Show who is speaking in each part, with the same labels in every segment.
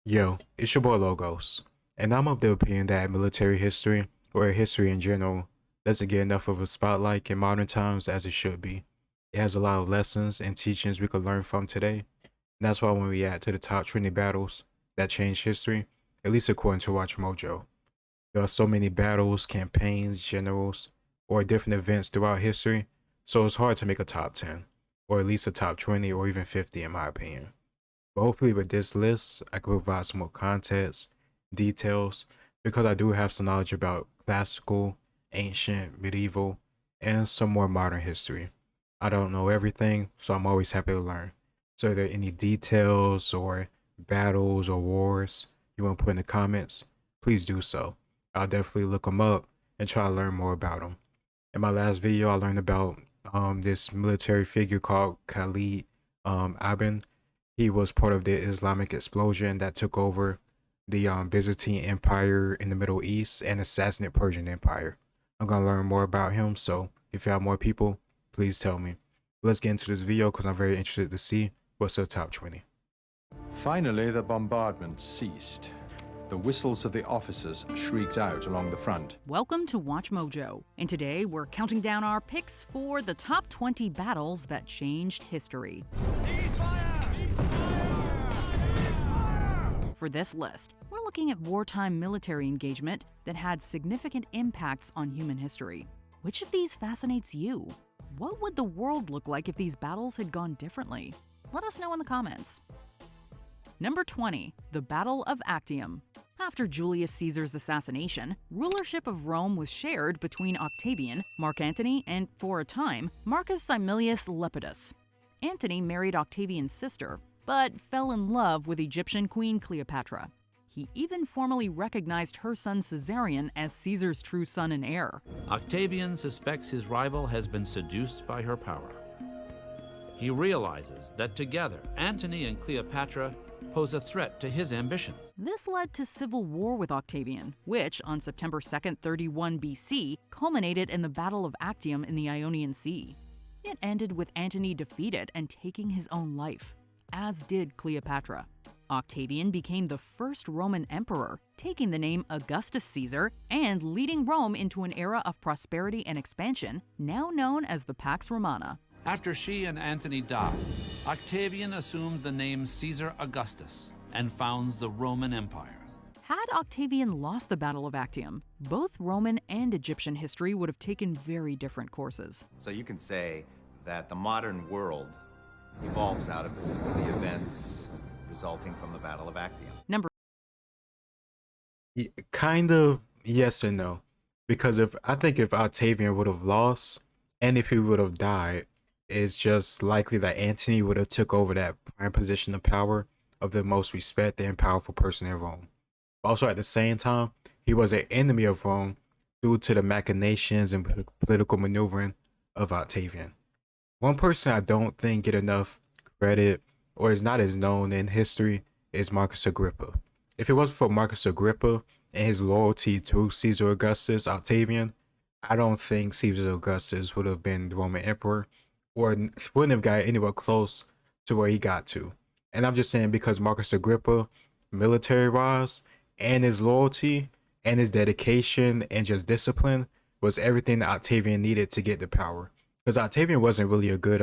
Speaker 1: Yo, it's your boy Logos, and I'm of the opinion that military history, or history in general, doesn't get enough of a spotlight in modern times as it should be. It has a lot of lessons and teachings we could learn from today, and that's why when we add to the top 20 battles that changed history, at least according to Watch Mojo, there are so many battles, campaigns, generals, or different events throughout history, so it's hard to make a top 10, or at least a top 20 or even 50 in my opinion. But hopefully with this list, I can provide some more context, details, because I do have some knowledge about classical, ancient, medieval, and some more modern history. I don't know everything, so I'm always happy to learn. So if there are any details or battles or wars you want to put in the comments, please do so. I'll definitely look them up and try to learn more about them. In my last video, I learned about this military figure called Khalid Ibn. He was part of the Islamic explosion that took over the Byzantine Empire in the Middle East and the Sassanid Persian Empire. I'm gonna learn more about him, so if you have more people, please tell me. Let's get into this video because I'm very interested to see what's the top 20.
Speaker 2: Finally, the bombardment ceased. The whistles of the officers shrieked out along the front.
Speaker 3: Welcome to Watch Mojo, and today we're counting down our picks for the top 20 battles that changed history. For this list, we're looking at wartime military engagement that had significant impacts on human history. Which of these fascinates you? What would the world look like if these battles had gone differently? Let us know in the comments. Number 20, the Battle of Actium. After Julius Caesar's assassination, rulership of Rome was shared between Octavian, Mark Antony, and, for a time, Marcus Aemilius Lepidus. Antony married Octavian's sister, but fell in love with Egyptian Queen Cleopatra. He even formally recognized her son Caesarion as Caesar's true son and heir.
Speaker 4: Octavian suspects his rival has been seduced by her power. He realizes that together, Antony and Cleopatra pose a threat to his ambitions.
Speaker 3: This led to civil war with Octavian, which, on September 2nd, 31 BC, culminated in the Battle of Actium in the Ionian Sea. It ended with Antony defeated and taking his own life, as did Cleopatra. Octavian became the first Roman emperor, taking the name Augustus Caesar and leading Rome into an era of prosperity and expansion, now known as the Pax Romana.
Speaker 4: After she and Antony die, Octavian assumes the name Caesar Augustus and founds the Roman Empire.
Speaker 3: Had Octavian lost the Battle of Actium, both Roman and Egyptian history would have taken very different courses.
Speaker 5: So you can say that the modern world evolves out of the events resulting from the Battle of Actium.
Speaker 3: Number
Speaker 1: Kind of yes and no, because I think if Octavian would have lost and if he would have died, it's just likely that Antony would have took over that prime position of power of the most respected and powerful person in Rome. Also, at the same time, he was an enemy of Rome due to the machinations and political maneuvering of Octavian. One person I don't think get enough credit or is not as known in history is Marcus Agrippa. If it wasn't for Marcus Agrippa and his loyalty to Caesar Augustus Octavian, I don't think Caesar Augustus would have been the Roman emperor or wouldn't have got anywhere close to where he got to. And I'm just saying because Marcus Agrippa, military-wise, and his loyalty and his dedication and just discipline was everything that Octavian needed to get the power. Because Octavian wasn't really a good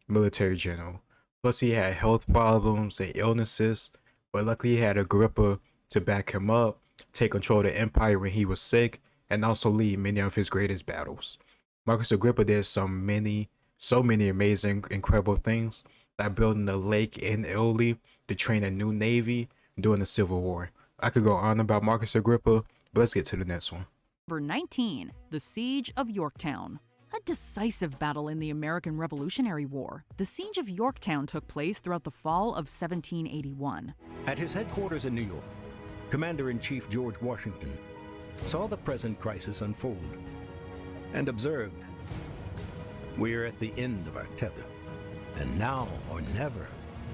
Speaker 1: military general. Plus he had health problems and illnesses, but luckily he had Agrippa to back him up, take control of the empire when he was sick, and also lead many of his greatest battles. Marcus Agrippa did so many amazing, incredible things, like building a lake in Italy to train a new navy during the Civil War. I could go on about Marcus Agrippa, but let's get to the next one.
Speaker 3: Number 19, the Siege of Yorktown. A decisive battle in the American Revolutionary War, the Siege of Yorktown took place throughout the fall of 1781.
Speaker 6: At his headquarters in New York, Commander-in-Chief George Washington saw the present crisis unfold and observed, "We're at the end of our tether, and now or never,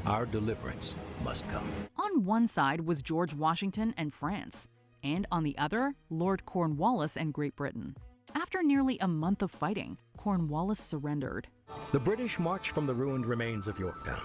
Speaker 6: our deliverance must come."
Speaker 3: On one side was George Washington and France, and on the other, Lord Cornwallis and Great Britain. After nearly a month of fighting, Cornwallis surrendered.
Speaker 6: The British march from the ruined remains of Yorktown.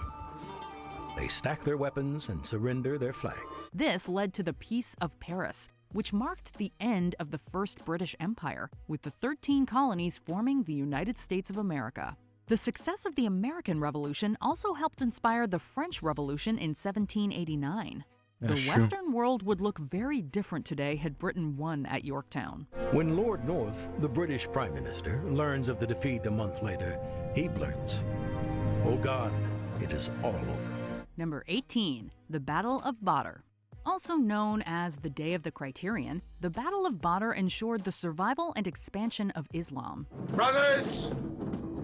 Speaker 6: They stack their weapons and surrender their flag.
Speaker 3: This led to the Peace of Paris, which marked the end of the First British Empire, with the 13 colonies forming the United States of America. The success of the American Revolution also helped inspire the French Revolution in 1789.
Speaker 1: That's
Speaker 3: The
Speaker 1: true.
Speaker 3: Western world would look very different today had Britain won at Yorktown.
Speaker 6: When Lord North, the British Prime Minister, learns of the defeat a month later, he blurts, "Oh God, it is all over."
Speaker 3: Number 18, the Battle of Badr. Also known as the Day of the Criterion, the Battle of Badr ensured the survival and expansion of Islam.
Speaker 7: Brothers,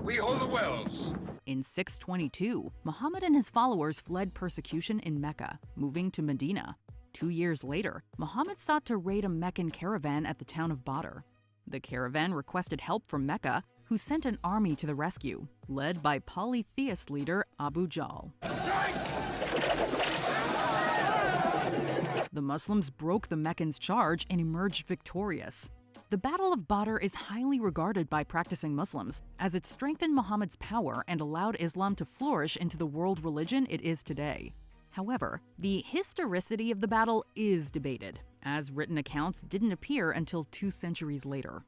Speaker 7: we hold the wells.
Speaker 3: In 622, Muhammad and his followers fled persecution in Mecca, moving to Medina. 2 years later, Muhammad sought to raid a Meccan caravan at the town of Badr. The caravan requested help from Mecca, who sent an army to the rescue, led by polytheist leader Abu Jahl. The Muslims broke the Meccans' charge and emerged victorious. The Battle of Badr is highly regarded by practicing Muslims, as it strengthened Muhammad's power and allowed Islam to flourish into the world religion it is today. However, the historicity of the battle is debated, as written accounts didn't appear until 2 centuries later.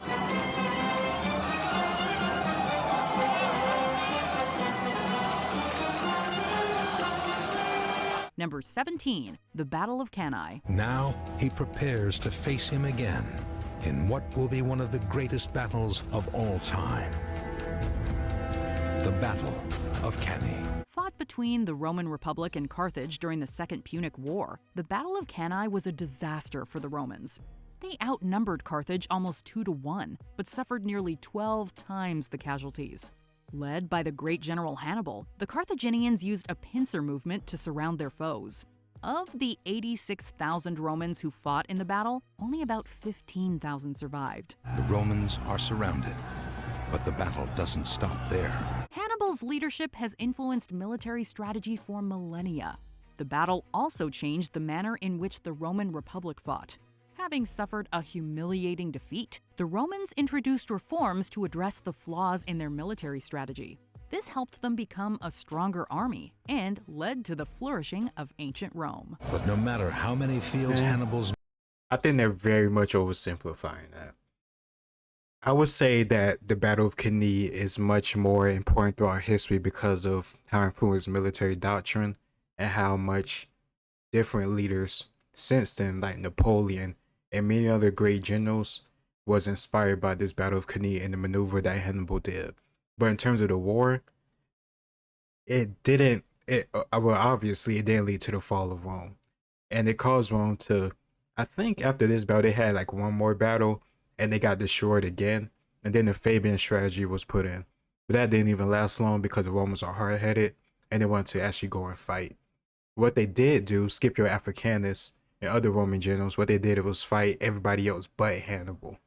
Speaker 3: Number 17, the Battle of Cannae.
Speaker 8: Now he prepares to face him again in what will be one of the greatest battles of all time. The Battle of Cannae.
Speaker 3: Fought between the Roman Republic and Carthage during the Second Punic War, the Battle of Cannae was a disaster for the Romans. They outnumbered Carthage almost 2-1, but suffered nearly 12 times the casualties. Led by the great general Hannibal, the Carthaginians used a pincer movement to surround their foes. Of the 86,000 Romans who fought in the battle, only about 15,000 survived.
Speaker 8: The Romans are surrounded, but the battle doesn't stop there.
Speaker 3: Hannibal's leadership has influenced military strategy for millennia. The battle also changed the manner in which the Roman Republic fought. Having suffered a humiliating defeat, the Romans introduced reforms to address the flaws in their military strategy. This helped them become a stronger army and led to the flourishing of ancient Rome.
Speaker 8: But no matter how many fields Hannibal's
Speaker 1: I think they're very much oversimplifying that. I would say that the Battle of Cannae is much more important throughout history because of how influenced military doctrine and how much different leaders since then, like Napoleon and many other great generals, was inspired by this Battle of Cannae and the maneuver that Hannibal did. But in terms of the war, obviously it didn't lead to the fall of Rome. And it caused Rome to, I think after this battle, they had like one more battle and they got destroyed again. And then the Fabian strategy was put in. But that didn't even last long because the Romans are hard-headed and they wanted to actually go and fight. What they did do, Scipio Africanus and other Roman generals, what they did was fight everybody else but Hannibal.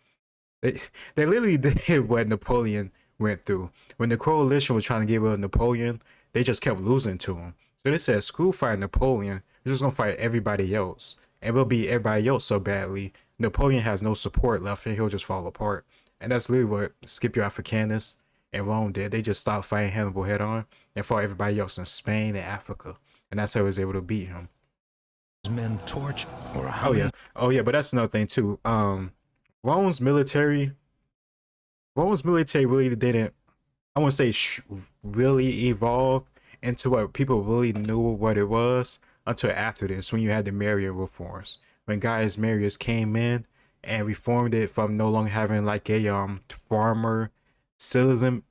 Speaker 1: They literally did what Napoleon went through. When the coalition was trying to get rid of Napoleon, they just kept losing to him. So they said, screw fighting Napoleon, we're just gonna fight everybody else. And we'll beat everybody else so badly, Napoleon has no support left and he'll just fall apart. And that's literally what Scipio Africanus and Rome did. They just stopped fighting Hannibal head on and fought everybody else in Spain and Africa. And that's how he was able to beat him.
Speaker 8: men torch or how
Speaker 1: Oh yeah, but that's another thing too. Rome's military really didn't, I wouldn't say really evolve into what people really knew what it was until after this, when you had the Marian reforms, when Gaius Marius came in and reformed it from no longer having like a farmer citizen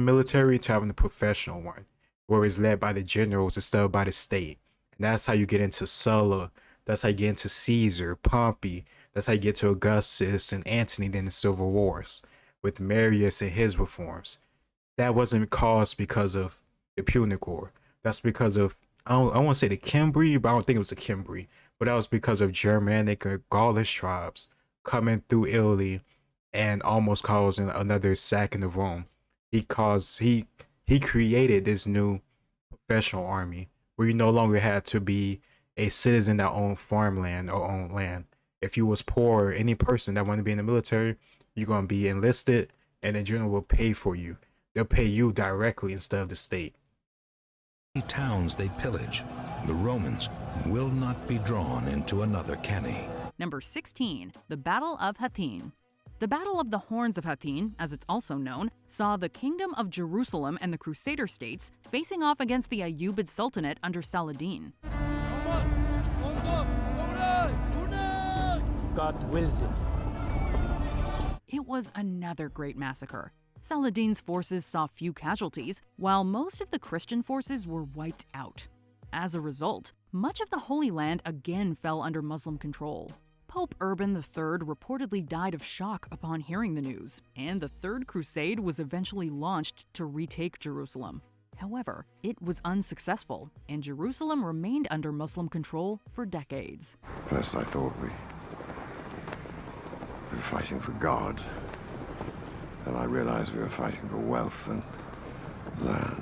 Speaker 1: military to having a professional one, where it's led by the generals instead of by the state. And that's how you get into Sulla, that's how you get into Caesar, Pompey, that's how you get to Augustus and Antony, then the civil wars with Marius and his reforms. That wasn't caused because of the Punic War. That's because of, I want to say the Cimbri, but I don't think it was the Cimbri, but that was because of Germanic or Gaulish tribes coming through Italy and almost causing another sacking of Rome. He created this new professional army where you no longer had to be a citizen that owned farmland or owned land. If you was poor, any person that wanted to be in the military, you're going to be enlisted and the general will pay for you. They'll pay you directly instead of the state.
Speaker 8: towns they pillage, the Romans will not be drawn into another Cannae.
Speaker 3: Number 16, the Battle of Hattin. The Battle of the Horns of Hattin, as it's also known, saw the Kingdom of Jerusalem and the Crusader states facing off against the Ayyubid Sultanate under Saladin.
Speaker 9: God wills it.
Speaker 3: It was another great massacre. Saladin's forces saw few casualties, while most of the Christian forces were wiped out. As a result, much of the Holy Land again fell under Muslim control. Pope Urban III reportedly died of shock upon hearing the news, and the Third Crusade was eventually launched to retake Jerusalem. However, it was unsuccessful, and Jerusalem remained under Muslim control for decades.
Speaker 10: First I thought we were fighting for God. Then I realized we were fighting for wealth and land.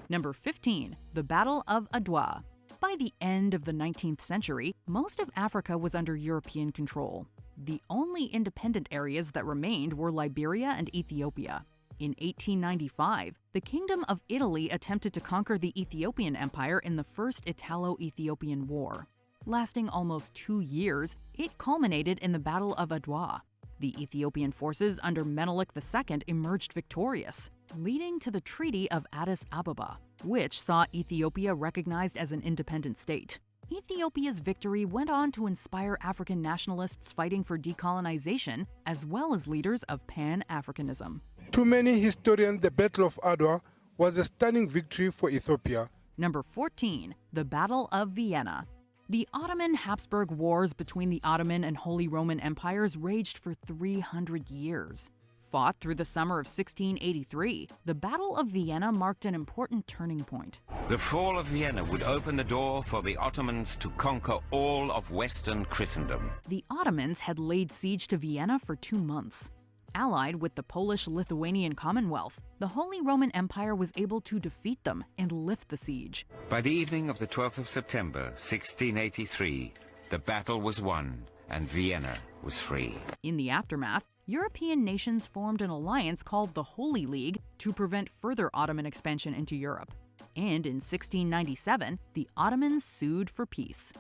Speaker 3: Number 15, the Battle of Adwa. By the end of the 19th century, most of Africa was under European control. The only independent areas that remained were Liberia and Ethiopia. In 1895, the Kingdom of Italy attempted to conquer the Ethiopian Empire in the First Italo-Ethiopian War. Lasting almost 2 years, it culminated in the Battle of Adwa. The Ethiopian forces under Menelik II emerged victorious, leading to the Treaty of Addis Ababa, which saw Ethiopia recognized as an independent state. Ethiopia's victory went on to inspire African nationalists fighting for decolonization, as well as leaders of Pan-Africanism.
Speaker 11: To many historians, the Battle of Adwa was a stunning victory for Ethiopia.
Speaker 3: Number 14, the Battle of Vienna. The Ottoman-Habsburg Wars between the Ottoman and Holy Roman Empires raged for 300 years. Fought through the summer of 1683, the Battle of Vienna marked an important turning point.
Speaker 12: The fall of Vienna would open the door for the Ottomans to conquer all of Western Christendom.
Speaker 3: The Ottomans had laid siege to Vienna for 2 months. Allied with the Polish-Lithuanian Commonwealth, the Holy Roman Empire was able to defeat them and lift the siege.
Speaker 12: By the evening of the 12th of September, 1683, the battle was won and Vienna was free.
Speaker 3: In the aftermath, European nations formed an alliance called the Holy League to prevent further Ottoman expansion into Europe. And in 1697, the Ottomans sued for peace.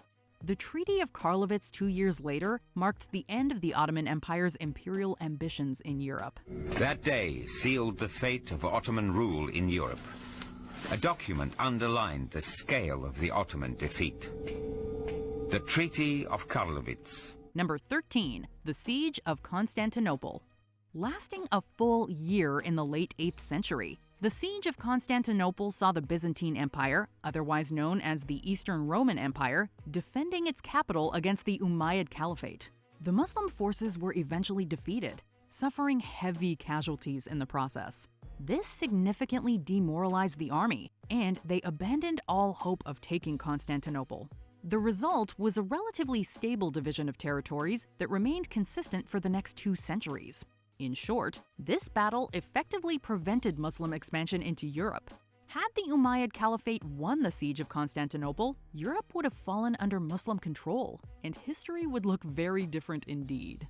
Speaker 3: The Treaty of Karlovitz 2 years later marked the end of the Ottoman Empire's imperial ambitions in Europe.
Speaker 12: That day sealed the fate of Ottoman rule in Europe. A document underlined the scale of the Ottoman defeat. The Treaty of Karlovitz.
Speaker 3: Number 13, the Siege of Constantinople. Lasting a full year in the late 8th century, the Siege of Constantinople saw the Byzantine Empire, otherwise known as the Eastern Roman Empire, defending its capital against the Umayyad Caliphate. The Muslim forces were eventually defeated, suffering heavy casualties in the process. This significantly demoralized the army, and they abandoned all hope of taking Constantinople. The result was a relatively stable division of territories that remained consistent for the next 2 centuries. In short, this battle effectively prevented Muslim expansion into Europe. Had the Umayyad Caliphate won the siege of Constantinople, Europe would have fallen under Muslim control, and history would look very different indeed.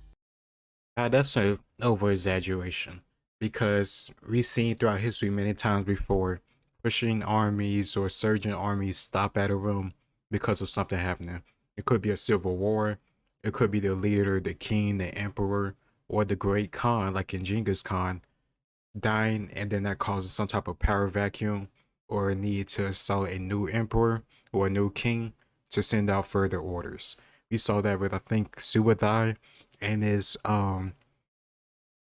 Speaker 1: That's an over-exaggeration, because we've seen throughout history many times before pushing armies or surging armies stop at a room because of something happening. It could be a civil war, it could be the leader, the king, the emperor, or the great Khan, like in Genghis Khan, dying, and then that causes some type of power vacuum or a need to install a new emperor or a new king to send out further orders. We saw that with, I think, Subutai and his, I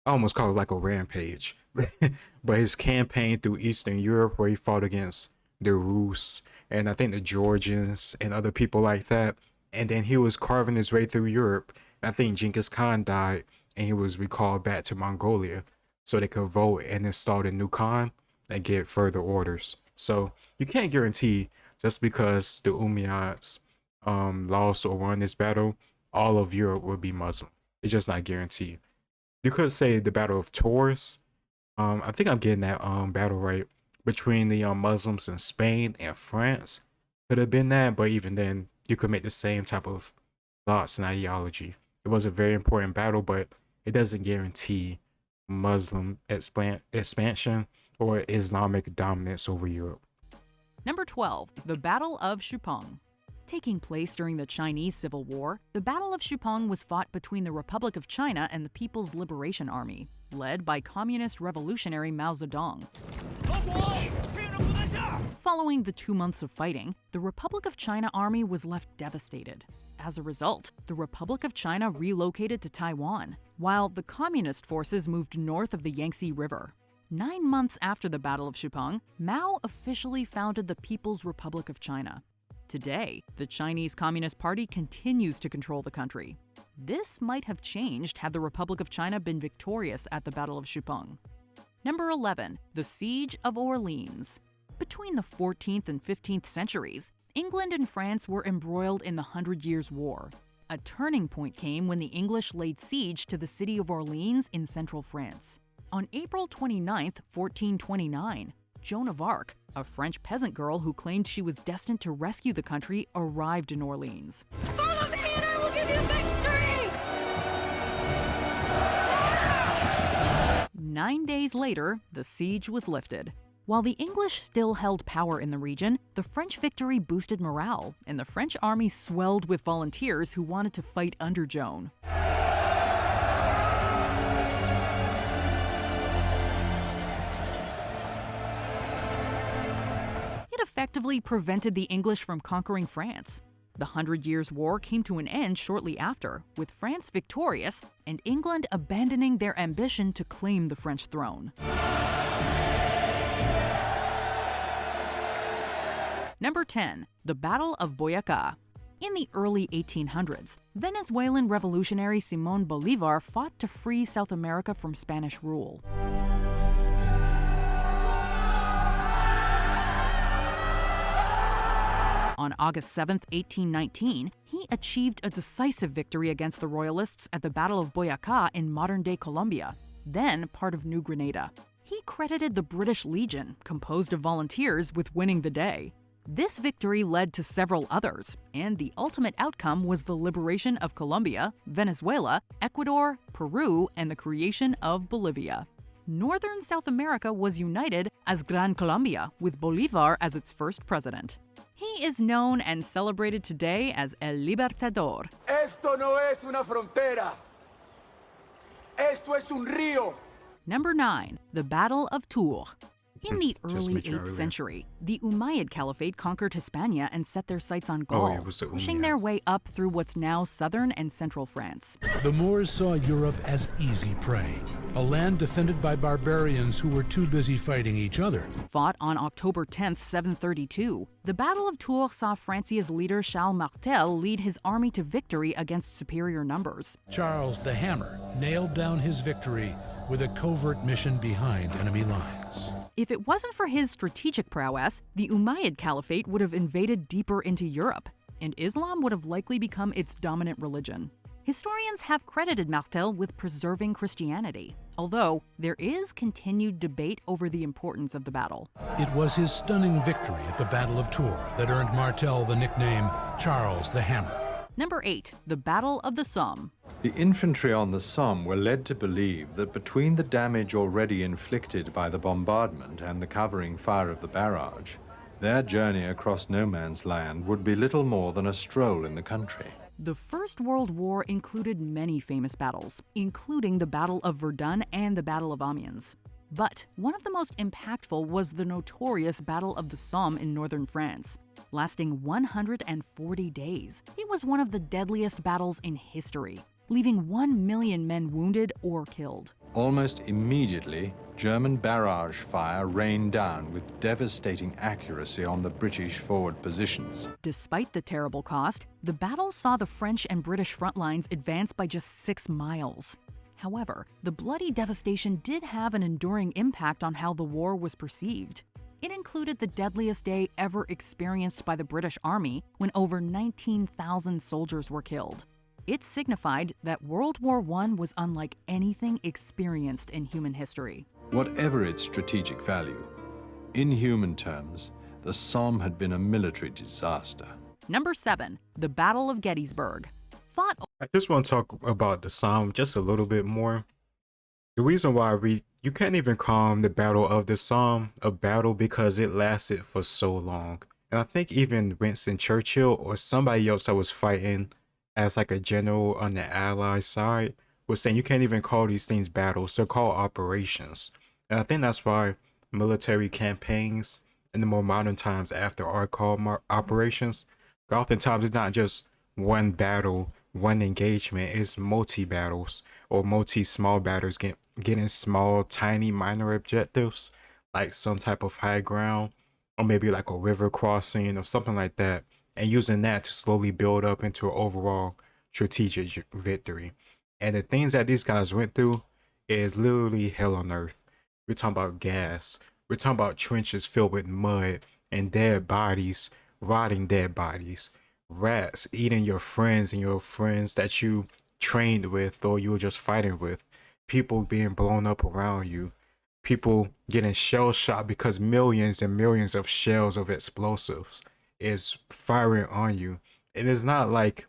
Speaker 1: almost call it like a rampage, but his campaign through Eastern Europe where he fought against the Rus and I think the Georgians and other people like that. And then he was carving his way through Europe. I think Genghis Khan died, and he was recalled back to Mongolia so they could vote and install a new Khan and get further orders. So you can't guarantee just because the Umayyads lost or won this battle, all of Europe will be Muslim. It's just not guaranteed. You could say the Battle of Tours. I think I'm getting that battle right between the Muslims in Spain and France. Could have been that, but even then, you could make the same type of thoughts and ideology. It was a very important battle, but it doesn't guarantee Muslim expansion or Islamic dominance over Europe.
Speaker 3: Number 12, the Battle of Shupang. Taking place during the Chinese Civil War, the Battle of Shupang was fought between the Republic of China and the People's Liberation Army, led by Communist Revolutionary Mao Zedong. Following the 2 months of fighting, the Republic of China army was left devastated. As a result, the Republic of China relocated to Taiwan, while the Communist forces moved north of the Yangtze River. 9 months after the Battle of Shupang, Mao officially founded the People's Republic of China. Today, the Chinese Communist Party continues to control the country. This might have changed had the Republic of China been victorious at the Battle of Shupang. Number 11. The Siege of Orleans. Between the 14th and 15th centuries, England and France were embroiled in the 100 Years' War. A turning point came when the English laid siege to the city of Orleans in central France. On April 29, 1429, Joan of Arc, a French peasant girl who claimed she was destined to rescue the country, arrived in Orleans.
Speaker 9: Follow me and I will give you victory!
Speaker 3: 9 days later, the siege was lifted. While the English still held power in the region, the French victory boosted morale, and the French army swelled with volunteers who wanted to fight under Joan. It effectively prevented the English from conquering France. The 100 Years' War came to an end shortly after, with France victorious and England abandoning their ambition to claim the French throne. Number 10. The Battle of Boyacá. In the early 1800s, Venezuelan revolutionary Simón Bolívar fought to free South America from Spanish rule. On August 7, 1819, he achieved a decisive victory against the Royalists at the Battle of Boyacá in modern-day Colombia, then part of New Granada. He credited the British Legion, composed of volunteers, with winning the day. This victory led to several others, and the ultimate outcome was the liberation of Colombia, Venezuela, Ecuador, Peru, and the creation of Bolivia. Northern South America was united as Gran Colombia, with Bolívar as its first president. He is known and celebrated today as El Libertador.
Speaker 13: Esto no es una frontera. Esto es un río.
Speaker 3: Number 9. The Battle of Tours. In the
Speaker 1: Just
Speaker 3: early
Speaker 1: mentioned
Speaker 3: 8th
Speaker 1: earlier.
Speaker 3: century, the Umayyad Caliphate conquered Hispania and set their sights on Gaul,
Speaker 1: it was the
Speaker 3: pushing their way up through what's now southern and central France.
Speaker 14: The Moors saw Europe as easy prey, a land defended by barbarians who were too busy fighting each other.
Speaker 3: Fought on October 10, 732, the Battle of Tours saw Francia's leader Charles Martel lead his army to victory against superior numbers.
Speaker 14: Charles the Hammer nailed down his victory with a covert mission behind enemy lines.
Speaker 3: If it wasn't for his strategic prowess, the Umayyad Caliphate would have invaded deeper into Europe, and Islam would have likely become its dominant religion. Historians have credited Martel with preserving Christianity, although there is continued debate over the importance of the battle.
Speaker 14: It was his stunning victory at the Battle of Tours that earned Martel the nickname Charles the Hammer.
Speaker 3: Number 8. The Battle of the Somme.
Speaker 2: The infantry on the Somme were led to believe that between the damage already inflicted by the bombardment and the covering fire of the barrage, their journey across no man's land would be little more than a stroll in the country.
Speaker 3: The First World War included many famous battles, including the Battle of Verdun and the Battle of Amiens. But one of the most impactful was the notorious Battle of the Somme in northern France. Lasting 140 days, it was one of the deadliest battles in history, leaving 1 million men wounded or killed.
Speaker 2: Almost immediately, German barrage fire rained down with devastating accuracy on the British forward positions.
Speaker 3: Despite the terrible cost, the battle saw the French and British front lines advance by just 6 miles. However, the bloody devastation did have an enduring impact on how the war was perceived. It included the deadliest day ever experienced by the British Army, when over 19,000 soldiers were killed. It signified that World War I was unlike anything experienced in human history.
Speaker 2: Whatever its strategic value, in human terms, the Somme had been a military disaster.
Speaker 3: Number 7. The Battle of Gettysburg. Fought
Speaker 1: I just want to talk about the Somme just a little bit more. The reason why you can't even call the Battle of the Somme a battle because it lasted for so long. And I think even Winston Churchill or somebody else that was fighting as like a general on the Allied side was saying you can't even call these things battles, they're called operations. And I think that's why military campaigns in the more modern times after are called operations. Oftentimes it's not just one battle, one engagement, it's multi battles or multi small battles, getting small, tiny, minor objectives like some type of high ground or maybe like a river crossing or something like that, and using that to slowly build up into an overall strategic victory. And the things that these guys went through is literally hell on earth. We're talking about gas. We're talking about trenches filled with mud and dead bodies, rotting dead bodies, rats eating your friends and your friends that you trained with or you were just fighting with, people being blown up around you, people getting shell shot because millions and millions of shells of explosives is firing on you. It is not like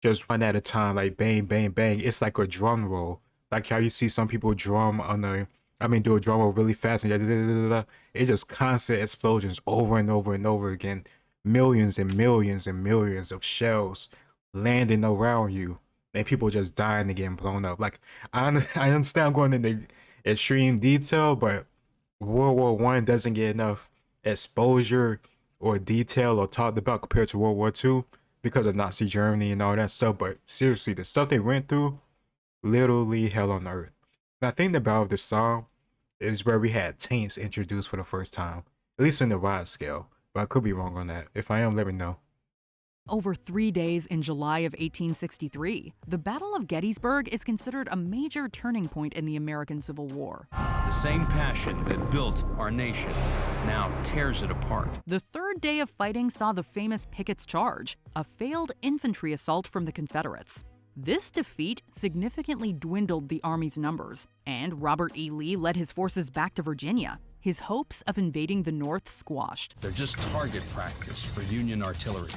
Speaker 1: just one at a time, like bang, bang, bang. It's like a drum roll, like how you see some people drum on do a drum roll really fast and it's just constant explosions over and over and over again. Millions and millions and millions of shells landing around you, and people just dying and getting blown up. Like I understand I'm going into extreme detail, but World War One doesn't get enough exposure or detail or talked about compared to World War Two because of Nazi Germany and all that stuff. But seriously, the stuff they went through, literally hell on earth. And I think the Battle of the Somme is where we had tanks introduced for the first time, at least in the wide scale. But I could be wrong on that. If I am, let me know.
Speaker 3: Over 3 days in July of 1863, the Battle of Gettysburg is considered a major turning point in the American Civil War.
Speaker 15: The same passion that built our nation now tears it apart.
Speaker 3: The third day of fighting saw the famous Pickett's Charge, a failed infantry assault from the Confederates. This defeat significantly dwindled the Army's numbers, and Robert E. Lee led his forces back to Virginia, his hopes of invading the North squashed.
Speaker 15: They're just target practice for Union artillery.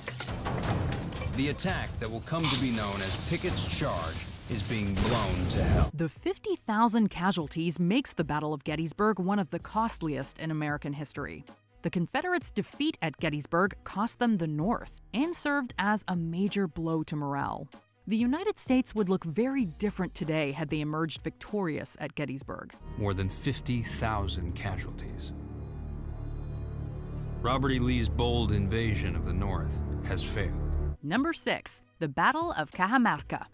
Speaker 15: The attack that will come to be known as Pickett's Charge is being blown to hell.
Speaker 3: The 50,000 casualties makes the Battle of Gettysburg one of the costliest in American history. The Confederates' defeat at Gettysburg cost them the North and served as a major blow to morale. The United States would look very different today had they emerged victorious at Gettysburg.
Speaker 15: More than 50,000 casualties. Robert E. Lee's bold invasion of the North has failed.
Speaker 3: Number 6, the Battle of Cajamarca.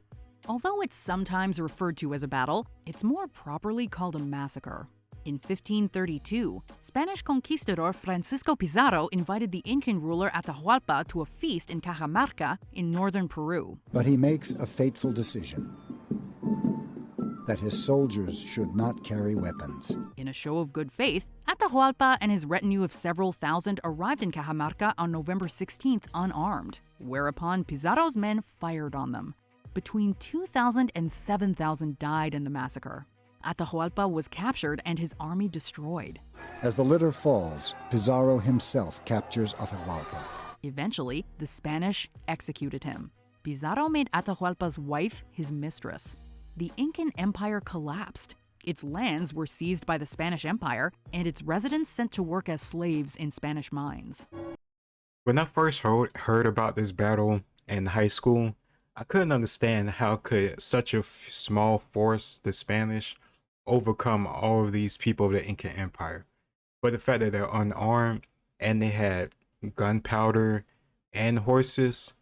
Speaker 3: Although it's sometimes referred to as a battle, it's more properly called a massacre. In 1532, Spanish conquistador Francisco Pizarro invited the Incan ruler Atahualpa to a feast in Cajamarca in northern Peru.
Speaker 16: But he makes a fateful decision, that his soldiers should not carry weapons.
Speaker 3: In a show of good faith, Atahualpa and his retinue of several thousand arrived in Cajamarca on November 16th unarmed, whereupon Pizarro's men fired on them. Between 2,000 and 7,000 died in the massacre. Atahualpa was captured and his army destroyed.
Speaker 16: As the litter falls, Pizarro himself captures Atahualpa.
Speaker 3: Eventually, the Spanish executed him. Pizarro made Atahualpa's wife his mistress. The Incan Empire collapsed. Its lands were seized by the Spanish Empire, and its residents sent to work as slaves in Spanish mines.
Speaker 1: When I first heard about this battle in high school, I couldn't understand how could such a small force, the Spanish, overcome all of these people of the Incan Empire. But the fact that they're unarmed and they had gunpowder and horses,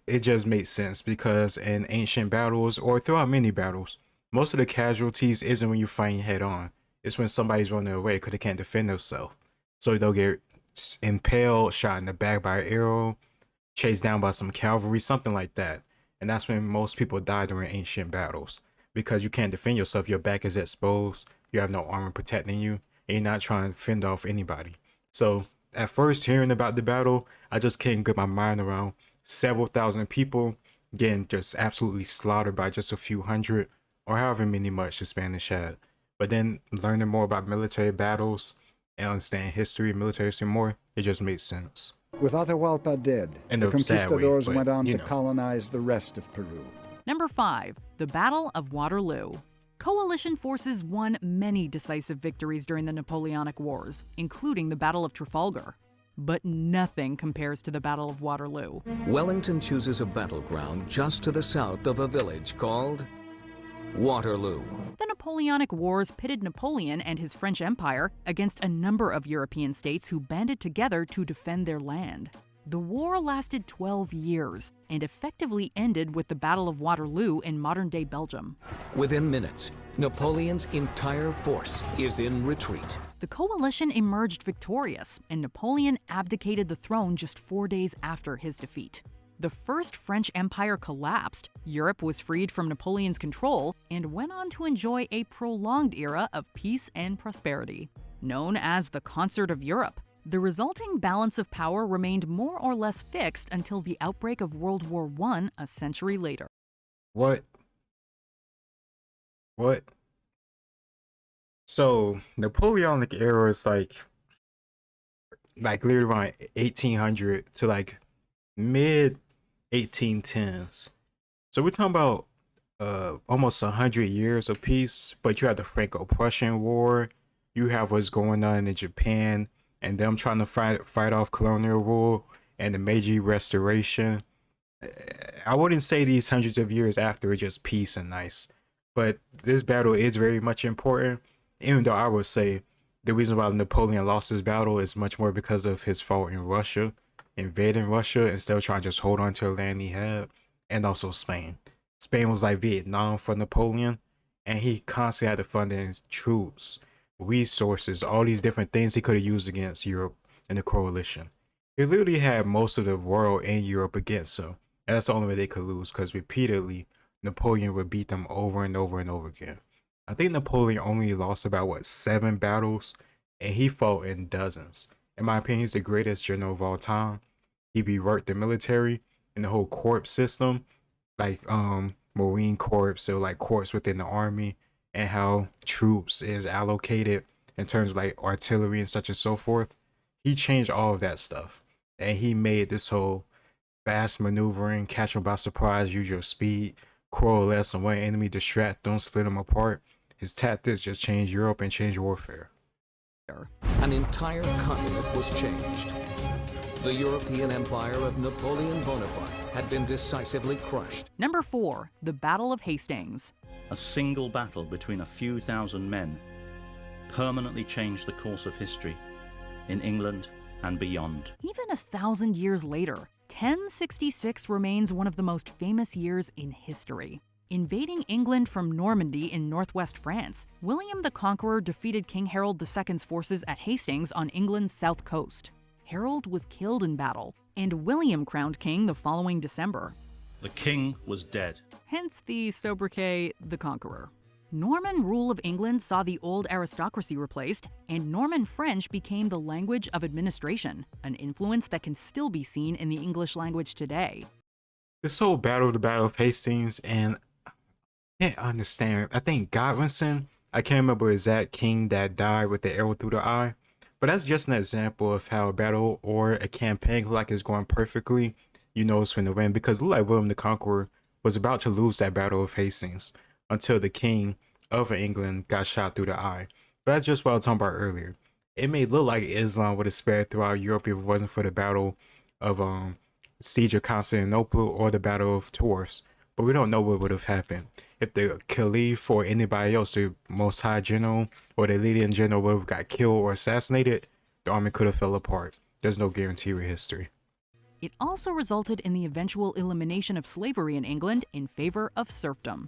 Speaker 1: it just made sense, because in ancient battles or throughout many battles, most of the casualties isn't when you're fighting head on. It's when somebody's running away because they can't defend themselves. So they'll get impaled, shot in the back by an arrow, chased down by some cavalry, something like that. And that's when most people die during ancient battles, because you can't defend yourself. Your back is exposed, you have no armor protecting you, and you're not trying to fend off anybody. So at first, hearing about the battle, I just couldn't get my mind around several thousand people getting just absolutely slaughtered by just a few hundred, or however many much the Spanish had. But then learning more about military battles and understanding history, military history more, it just made sense.
Speaker 16: With Atahualpa dead, the conquistadors went on to colonize the rest of Peru.
Speaker 3: Number 5, the Battle of Waterloo. Coalition forces won many decisive victories during the Napoleonic Wars, including the Battle of Trafalgar. but nothing compares to the Battle of Waterloo.
Speaker 17: Wellington chooses a battleground just to the south of a village called Waterloo.
Speaker 3: The Napoleonic Wars pitted Napoleon and his French Empire against a number of European states who banded together to defend their land. The war lasted 12 years and effectively ended with the Battle of Waterloo in modern-day Belgium.
Speaker 17: Within minutes, Napoleon's entire force is in retreat.
Speaker 3: The coalition emerged victorious, and Napoleon abdicated the throne just 4 days after his defeat. The first French Empire collapsed, Europe was freed from Napoleon's control, and went on to enjoy a prolonged era of peace and prosperity. Known as the Concert of Europe, the resulting balance of power remained more or less fixed until the outbreak of World War I a century later.
Speaker 1: What? So, Napoleonic era is like literally around 1800 to like mid 1810s. So we're talking about almost 100 years of peace, but you have the Franco-Prussian War, you have what's going on in Japan, and them trying to fight off colonial rule, and the Meiji Restoration. I wouldn't say these hundreds of years after are just peace and nice, but this battle is very much important, even though I would say the reason why Napoleon lost this battle is much more because of his fault in Russia, invading Russia instead of trying to just hold on to the land he had, and also Spain. Spain was like Vietnam for Napoleon, and he constantly had to fund in troops, resources, all these different things he could have used against Europe and the coalition. He literally had most of the world in Europe against him, and that's the only way they could lose, because repeatedly Napoleon would beat them over and over and over again. I think Napoleon only lost about 7 battles, and he fought in dozens. In my opinion, he's the greatest general of all time. He reworked the military and the whole corps system, like Marine Corps, so like corps within the army, and how troops is allocated in terms of like artillery and such and so forth. He changed all of that stuff, and he made this whole fast maneuvering, catch them by surprise, use your speed, coalesce on one enemy, distract them, split them apart. His tactics just changed Europe and changed warfare.
Speaker 17: An entire continent was changed. The European empire of Napoleon Bonaparte had been decisively crushed.
Speaker 3: Number 4, the Battle of Hastings.
Speaker 18: A single battle between a few thousand men permanently changed the course of history in England and beyond.
Speaker 3: Even 1,000 years later, 1066 remains one of the most famous years in history. Invading England from Normandy in northwest France, William the Conqueror defeated King Harold II's forces at Hastings on England's south coast. Harold was killed in battle, and William crowned king the following December.
Speaker 18: The king was dead.
Speaker 3: Hence the sobriquet, the Conqueror. Norman rule of England saw the old aristocracy replaced, and Norman French became the language of administration, an influence that can still be seen in the English language today.
Speaker 1: This whole battle, the Battle of Hastings, and I can't understand. I think Godwinson, I can't remember exact king that died with the arrow through the eye, but that's just an example of how a battle or a campaign look like it's going perfectly, you know it's going to win, because look like William the Conqueror was about to lose that Battle of Hastings until the king of England got shot through the eye. But that's just what I was talking about earlier. It may look like Islam would have spread throughout Europe if it wasn't for the Battle of Siege of Constantinople or the Battle of Tours. But we don't know what would have happened. If the Caliph or anybody else, the Most High General or the leading general would have got killed or assassinated, the army could have fell apart. There's no guarantee with history.
Speaker 3: It also resulted in the eventual elimination of slavery in England in favor of serfdom.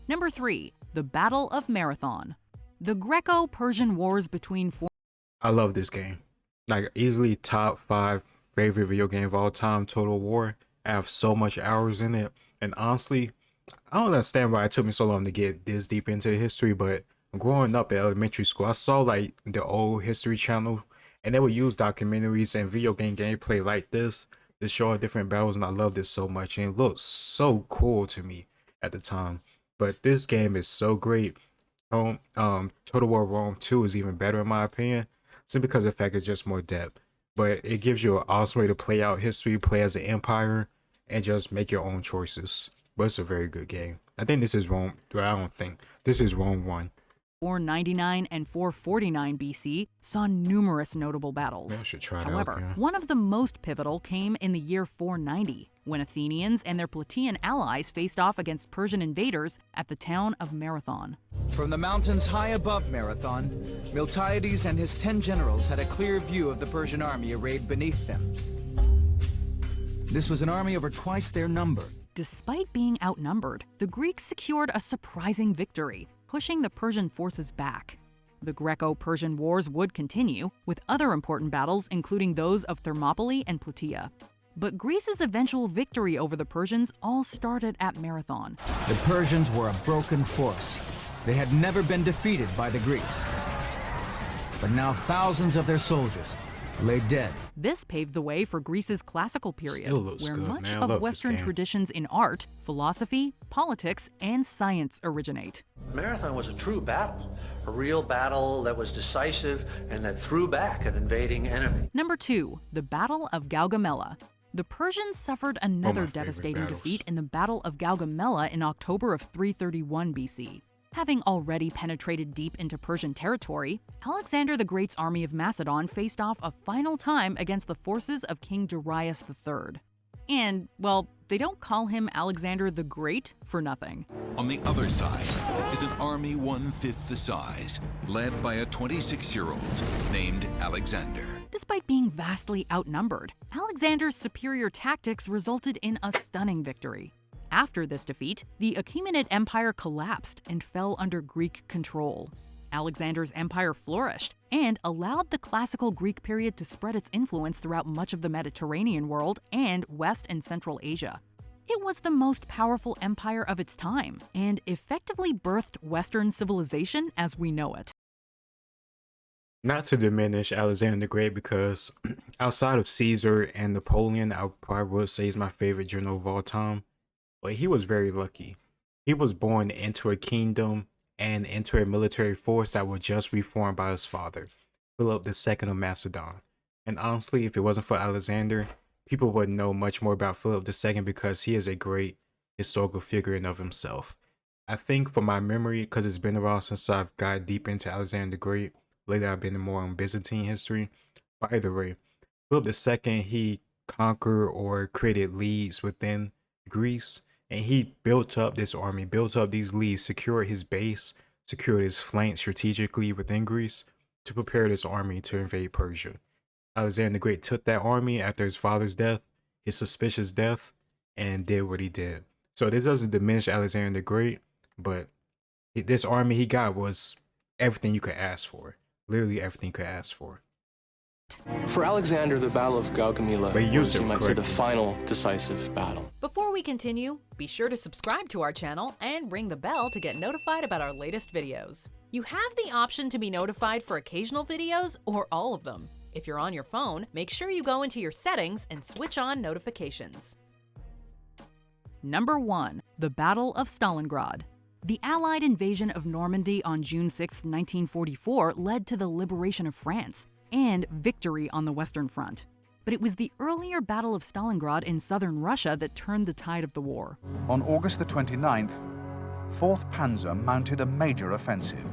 Speaker 3: Number 3, the Battle of Marathon. The Greco-Persian Wars between
Speaker 1: I love this game. Like, easily top 5 favorite video game of all time, Total War. I have so much hours in it. And honestly, I don't understand why it took me so long to get this deep into history, but growing up at elementary school, I saw like the old History Channel, and they would use documentaries and video game gameplay like this to show different battles, and I loved it so much, and it looked so cool to me at the time. But this game is so great. Total War Rome 2 is even better in my opinion, simply because of the fact it's just more depth. But it gives you an awesome way to play out history, play as an empire, and just make your own choices. But it's a very good game. I think this is Rome. Well, I don't think this is Rome 1.
Speaker 3: 499 and 449 BC saw numerous notable battles.
Speaker 1: Yeah, I should try it out,
Speaker 3: However,
Speaker 1: yeah.
Speaker 3: one of the most pivotal came in the year 490, when Athenians and their Plataean allies faced off against Persian invaders at the town of Marathon.
Speaker 19: From the mountains high above Marathon, Miltiades and his 10 generals had a clear view of the Persian army arrayed beneath them. This was an army over twice their number.
Speaker 3: Despite being outnumbered, the Greeks secured a surprising victory, pushing the Persian forces back. The Greco-Persian Wars would continue, with other important battles including those of Thermopylae and Plataea. But Greece's eventual victory over the Persians all started at Marathon.
Speaker 19: The Persians were a broken force. They had never been defeated by the Greeks. But now thousands of their soldiers lay dead.
Speaker 3: This paved the way for Greece's classical period,
Speaker 1: Still looks
Speaker 3: where
Speaker 1: good,
Speaker 3: much
Speaker 1: man. I
Speaker 3: of
Speaker 1: love this
Speaker 3: Western
Speaker 1: game.
Speaker 3: traditions in art, philosophy, politics, and science originate.
Speaker 20: Marathon was a true battle, a real battle that was decisive and that threw back an invading enemy.
Speaker 3: Number 2, the Battle of Gaugamela. The Persians suffered another devastating
Speaker 1: battles.
Speaker 3: defeat in the Battle of Gaugamela in October of 331 BC. Having already penetrated deep into Persian territory, Alexander the Great's army of Macedon faced off a final time against the forces of King Darius III. And, well, they don't call him Alexander the Great for nothing.
Speaker 21: On the other side is an army 1/5 the size, led by a 26-year-old named Alexander.
Speaker 3: Despite being vastly outnumbered, Alexander's superior tactics resulted in a stunning victory. After this defeat, the Achaemenid Empire collapsed and fell under Greek control. Alexander's empire flourished and allowed the classical Greek period to spread its influence throughout much of the Mediterranean world and West and Central Asia. It was the most powerful empire of its time and effectively birthed Western civilization as we know it.
Speaker 1: Not to diminish Alexander the Great, because outside of Caesar and Napoleon, I probably would say he's my favorite general of all time. But he was very lucky. He was born into a kingdom and into a military force that was just reformed by his father, Philip II of Macedon. And honestly, if it wasn't for Alexander, people wouldn't know much more about Philip II, because he is a great historical figure in of himself. I think from my memory, because it's been a while since I've got deep into Alexander the Great, lately I've been more on Byzantine history. But either way, Philip II, he conquered or created leads within Greece. And he built up this army, built up these leads, secured his base, secured his flank strategically within Greece to prepare this army to invade Persia. Alexander the Great took that army after his father's death, his suspicious death, and did what he did. So this doesn't diminish Alexander the Great, but this army he got was everything you could ask for. Literally everything you could ask for.
Speaker 22: For Alexander, the Battle of Gaugamela was, you might say, the final decisive battle.
Speaker 23: Before we continue, be sure to subscribe to our channel and ring the bell to get notified about our latest videos. You have the option to be notified for occasional videos or all of them. If you're on your phone, make sure you go into your settings and switch on notifications.
Speaker 3: Number 1, the Battle of Stalingrad. The Allied invasion of Normandy on June 6, 1944 led to the liberation of France and victory on the Western Front. But it was the earlier Battle of Stalingrad in southern Russia that turned the tide of the war.
Speaker 24: On August the 29th, 4th Panzer mounted a major offensive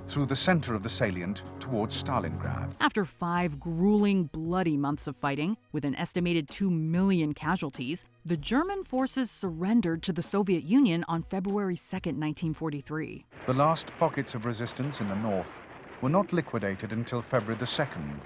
Speaker 24: through the center of the salient towards Stalingrad.
Speaker 3: After 5 grueling, bloody months of fighting, with an estimated 2 million casualties, the German forces surrendered to the Soviet Union on February 2, 1943.
Speaker 24: The last pockets of resistance in the north were not liquidated until February the 2nd,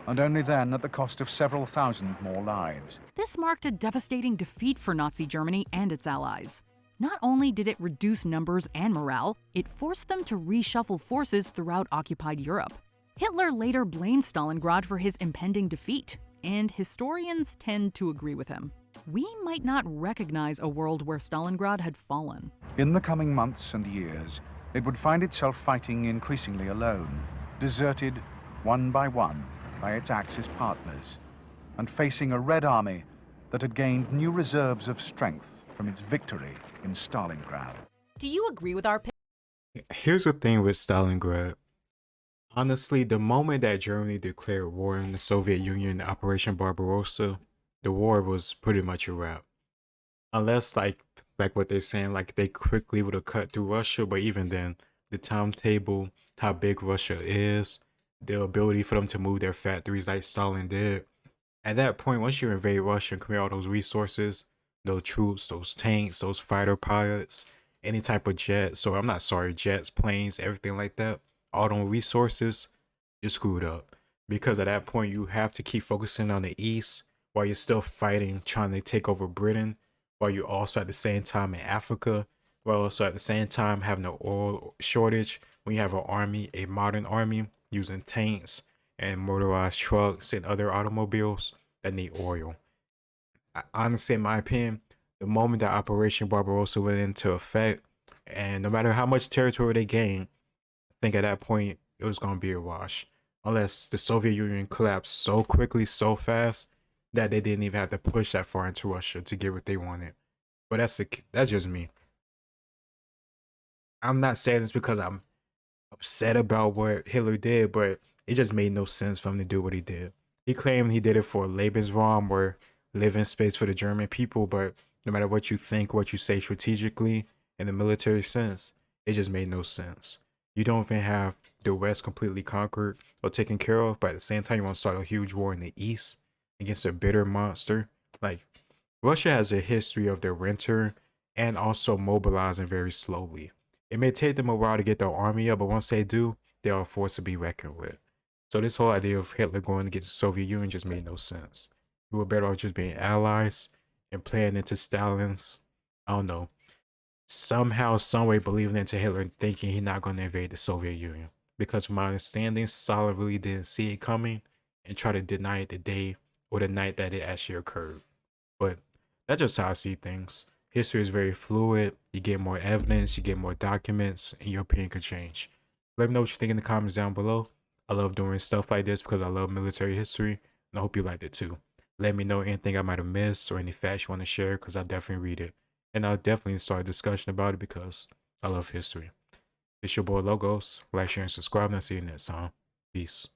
Speaker 24: and only then at the cost of several thousand more lives.
Speaker 3: This marked a devastating defeat for Nazi Germany and its allies. Not only did it reduce numbers and morale, it forced them to reshuffle forces throughout occupied Europe. Hitler later blamed Stalingrad for his impending defeat, and historians tend to agree with him. We might not recognize a world where Stalingrad had fallen.
Speaker 24: In the coming months and years, it would find itself fighting increasingly alone, deserted one by its Axis partners, and facing a Red Army that had gained new reserves of strength from its victory in Stalingrad.
Speaker 23: Do you agree with our
Speaker 1: Here's the thing with Stalingrad. Honestly, the moment that Germany declared war on the Soviet Union, Operation Barbarossa, the war was pretty much a wrap. Unless like what they're saying, like they quickly would have cut through Russia, but even then, the timetable, how big Russia is, the ability for them to move their factories like Stalin did. At that point, once you invade Russia and clear all those resources, those troops, those tanks, those fighter pilots, any type of jet, so I'm not sorry, jets, planes, everything like that, all those resources, you're screwed up. Because at that point, you have to keep focusing on the East while you're still fighting, trying to take over Britain, while you also at the same time in Africa, while also at the same time having an oil shortage, when you have an army, a modern army, using tanks and motorized trucks and other automobiles that need oil. Honestly, in my opinion, the moment that Operation Barbarossa went into effect, and no matter how much territory they gained, I think at that point it was going to be a wash. Unless the Soviet Union collapsed so quickly, so fast, that they didn't even have to push that far into Russia to get what they wanted. But that's just me. I'm not saying this because I'm upset about what Hitler did, but it just made no sense for him to do what he did. He claimed he did it for Lebensraum, or living space for the German people, but no matter what you think, what you say strategically in the military sense, it just made no sense. You don't even have the West completely conquered or taken care of, but at the same time you want to start a huge war in the East against a bitter monster. Like, Russia has a history of their winter and also mobilizing very slowly. It may take them a while to get their army up, but once they do, they are a force to be reckoned with. So this whole idea of Hitler going against the Soviet Union just made no sense. We were better off just being allies and playing into Stalin's, I don't know, somehow, someway believing into Hitler and thinking he's not going to invade the Soviet Union. Because from my understanding, Stalin really didn't see it coming and try to deny it the day or the night that it actually occurred. But that's just how I see things. History is very fluid. You get more evidence, you get more documents, and your opinion could change. Let me know what you think in the comments down below. I love doing stuff like this because I love military history, and I hope you liked it too. Let me know anything I might have missed or any facts you want to share, because I'll definitely read it. And I'll definitely start a discussion about it because I love history. It's your boy Logos. Like, share, and subscribe, and I'll see you next time. Peace.